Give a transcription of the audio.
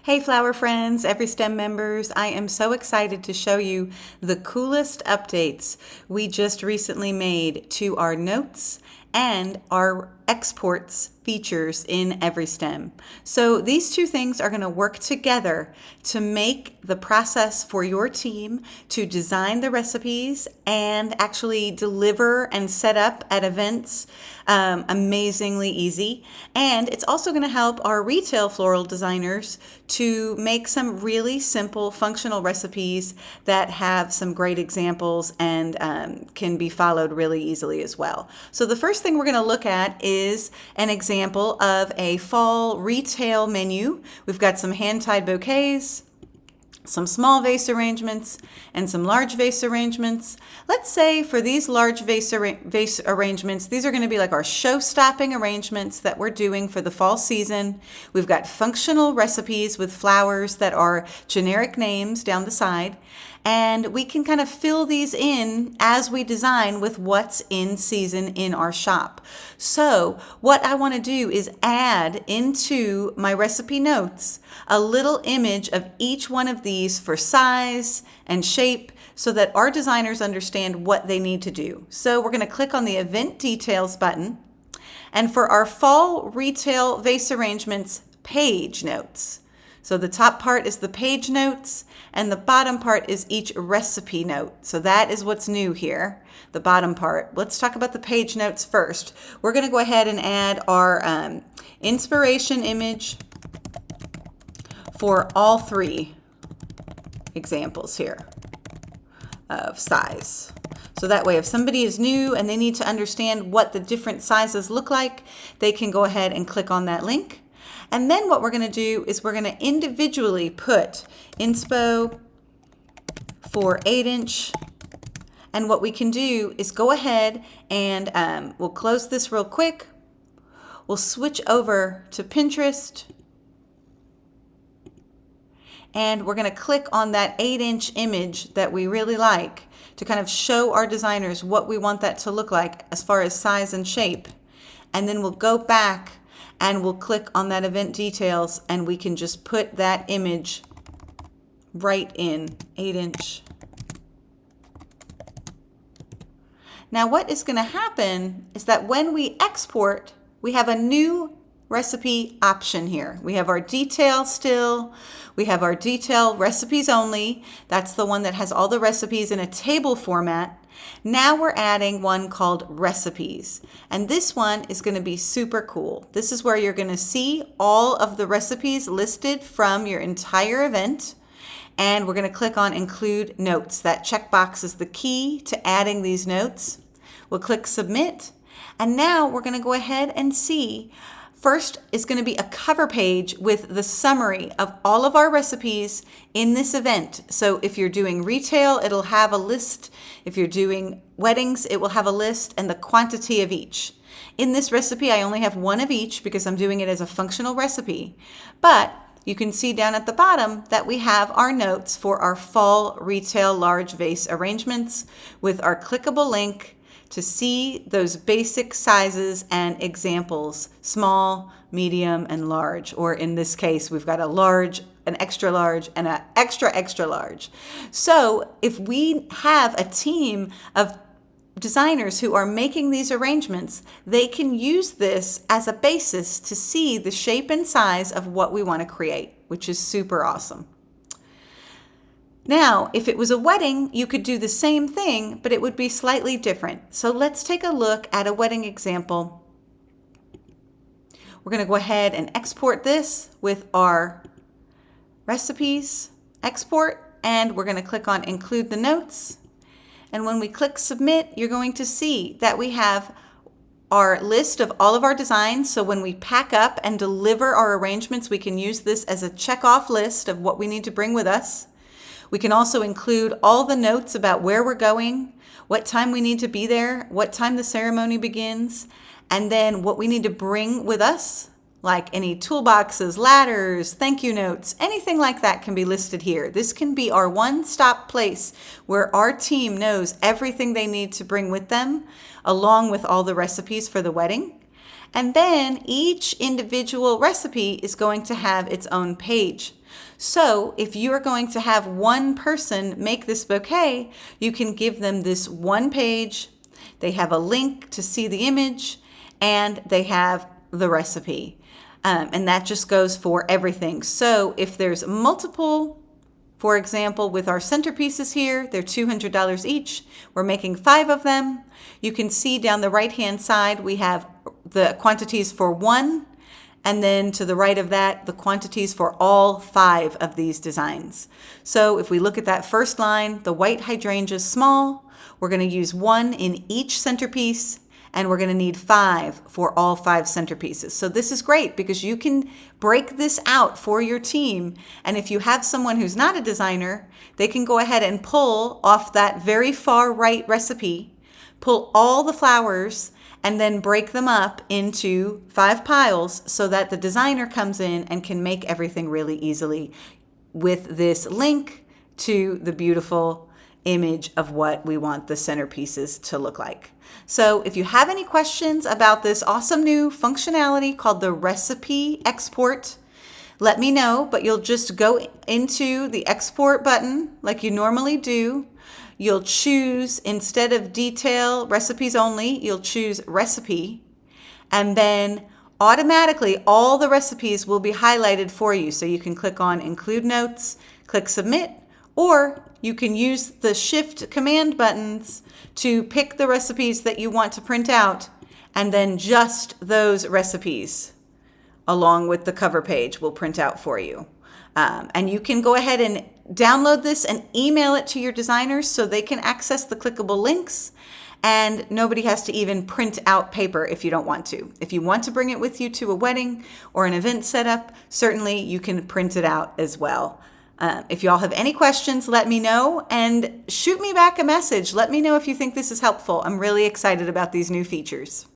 Hey flower friends, EveryStem members, I am so excited to show you the coolest updates we just recently made to our notes and our exports features in EveryStem. So these two things are going to work together to make the process for your team to design the recipes and actually deliver and set up at events amazingly easy. And it's also going to help our retail floral designers to make some really simple functional recipes that have some great examples and can be followed really easily as well. So the first thing we're going to look at is an example of a fall retail menu. We've got some hand-tied bouquets, some small vase arrangements, and some large vase arrangements. Let's say for these large vase arrangements, these are going to be like our show-stopping arrangements that we're doing for the fall season. We've got functional recipes with flowers that are generic names down the side, and we can kind of fill these in as we design with what's in season in our shop. So what I want to do is add into my recipe notes a little image of each one of these for size and shape so that our designers understand what they need to do. So we're going to click on the Event Details button, and for our fall retail vase arrangements page notes. So the top part is the page notes and the bottom part is each recipe note. So that is what's new here, the bottom part. Let's talk about the page notes first. We're going to go ahead and add our inspiration image for all three examples here of size. So that way if somebody is new and they need to understand what the different sizes look like, they can go ahead and click on that link. And then what we're going to do is we're going to individually put inspo for 8-inch. And what we can do is go ahead and we'll close this real quick. We'll switch over to Pinterest. And we're going to click on that 8-inch image that we really like to kind of show our designers what we want that to look like as far as size and shape. And then we'll go back and we'll click on that event details and we can just put that image right in 8-inch. Now what is going to happen is that when we export, we have a new recipe option here. We have our detail still. We have our detail recipes only. That's the one that has all the recipes in a table format. Now we're adding one called recipes. And this one is going to be super cool. This is where you're going to see all of the recipes listed from your entire event. And we're going to click on include notes. That checkbox is the key to adding these notes. We'll click submit. And now we're going to go ahead and see. First is going to be a cover page with the summary of all of our recipes in this event. So if you're doing retail, it'll have a list. If you're doing weddings, it will have a list and the quantity of each. In this recipe, I only have one of each because I'm doing it as a functional recipe. But you can see down at the bottom that we have our notes for our fall retail large vase arrangements with our clickable link to see those basic sizes and examples, small, medium, and large. Or in this case, we've got a large, an extra large, and an extra, extra large. So if we have a team of designers who are making these arrangements, they can use this as a basis to see the shape and size of what we want to create, which is super awesome. Now, if it was a wedding, you could do the same thing, but it would be slightly different. So let's take a look at a wedding example. We're going to go ahead and export this with our recipes export, and we're going to click on include the notes. And when we click submit, you're going to see that we have our list of all of our designs. So when we pack up and deliver our arrangements, we can use this as a check-off list of what we need to bring with us. We can also include all the notes about where we're going, what time we need to be there, what time the ceremony begins, and then what we need to bring with us, like any toolboxes, ladders, thank you notes, anything like that can be listed here. This can be our one-stop place where our team knows everything they need to bring with them, along with all the recipes for the wedding. And then each individual recipe is going to have its own page. So if you are going to have one person make this bouquet, you can give them this one page. They have a link to see the image, and they have the recipe. And that just goes for everything. So if there's multiple, for example, with our centerpieces here, they're $200 each. We're making 5 of them. You can see down the right-hand side, we have the quantities for 1, and then to the right of that, the quantities for all 5 of these designs. So if we look at that first line, the white hydrangea is small. We're going to use 1 in each centerpiece, and we're going to need 5 for all 5 centerpieces. So this is great because you can break this out for your team. And if you have someone who's not a designer, they can go ahead and pull off that very far right recipe, pull all the flowers, and then break them up into 5 piles so that the designer comes in and can make everything really easily with this link to the beautiful image of what we want the centerpieces to look like. So if you have any questions about this awesome new functionality called the recipe export, let me know, but you'll just go into the export button like you normally do. You'll choose, instead of detail recipes only, you'll choose recipe, and then automatically all the recipes will be highlighted for you. So you can click on include notes, click submit, or you can use the shift command buttons to pick the recipes that you want to print out, and then just those recipes along with the cover page will print out for you. And you can go ahead and download this and email it to your designers so they can access the clickable links, and nobody has to even print out paper if you don't want to. If you want to bring it with you to a wedding or an event setup, certainly you can print it out as well. If y'all have any questions, let me know, and shoot me back a message. Let me know if you think this is helpful. I'm really excited about these new features.